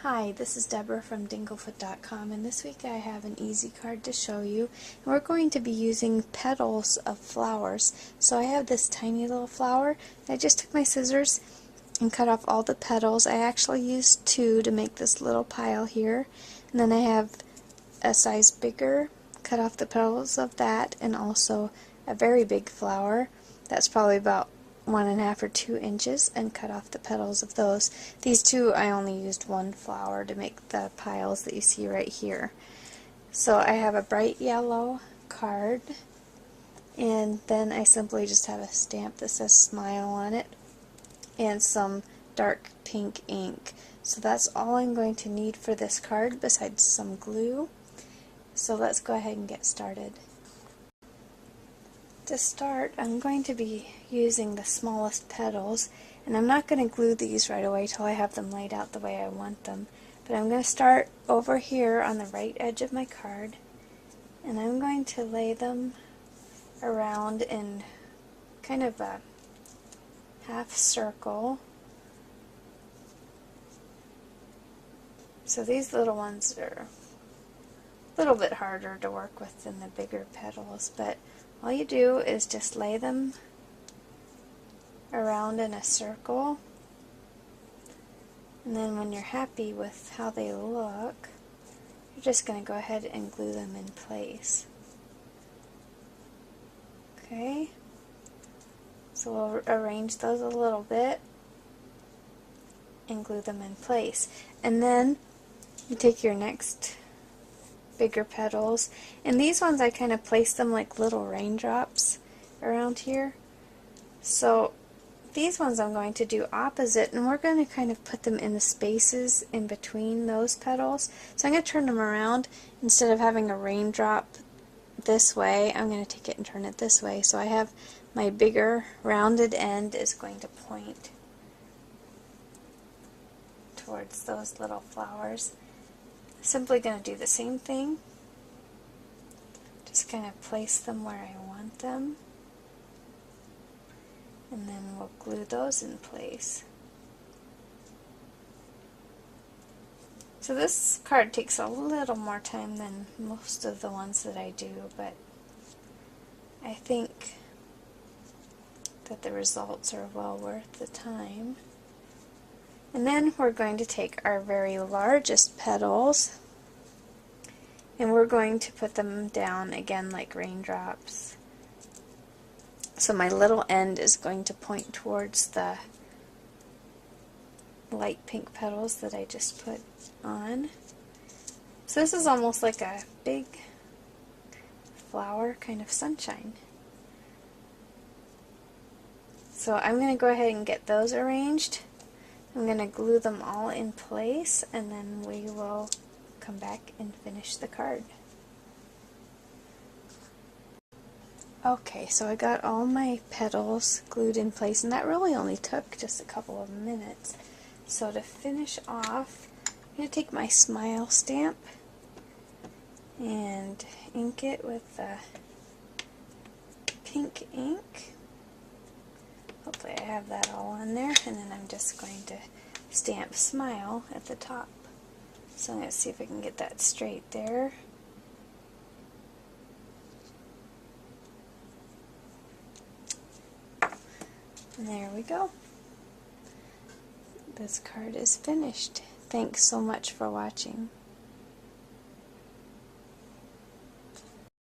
Hi, this is Deborah from Dinglefoot.com, and this week I have an easy card to show you. And we're going to be using petals of flowers. So I have this tiny little flower. I just took my scissors and cut off all the petals. I actually used two to make this little pile here. And then I have a size bigger, cut off the petals of that, and also a very big flower. That's probably about 1.5 or 2 inches, and cut off the petals of those. These two, I only used one flower to make the piles that you see right here. So I have a bright yellow card, and then I simply just have a stamp that says smile on it and some dark pink ink. So that's all I'm going to need for this card besides some glue. So let's go ahead and get started. To start, I'm going to be using the smallest petals, and I'm not going to glue these right away till I have them laid out the way I want them. But I'm going to start over here on the right edge of my card, and I'm going to lay them around in kind of a half circle. So these little ones are a little bit harder to work with than the bigger petals, but all you do is just lay them around in a circle, and then when you're happy with how they look, you're just going to go ahead and glue them in place. Okay, so we'll arrange those a little bit and glue them in place. And then you take your next bigger petals, and these ones I kind of place them like little raindrops around here. So these ones I'm going to do opposite, and we're going to kind of put them in the spaces in between those petals. So I'm going to turn them around. Instead of having a raindrop this way, I'm going to take it and turn it this way. So I have my bigger rounded end is going to point towards those little flowers. Simply going to do the same thing, just kind of place them where I want them, and then we'll glue those in place. So this card takes a little more time than most of the ones that I do, but I think that the results are well worth the time. And then we're going to take our very largest petals, and we're going to put them down again like raindrops. So my little end is going to point towards the light pink petals that I just put on. So this is almost like a big flower, kind of sunshine. So I'm going to go ahead and get those arranged. I'm going to glue them all in place, and then we will come back and finish the card. Okay, so I got all my petals glued in place, and that really only took just a couple of minutes. So to finish off, I'm going to take my smile stamp and ink it with the pink ink. Hopefully I have that all on there, and then I'm just going to stamp smile at the top. So I'm going to see if I can get that straight there. And there we go. This card is finished. Thanks so much for watching.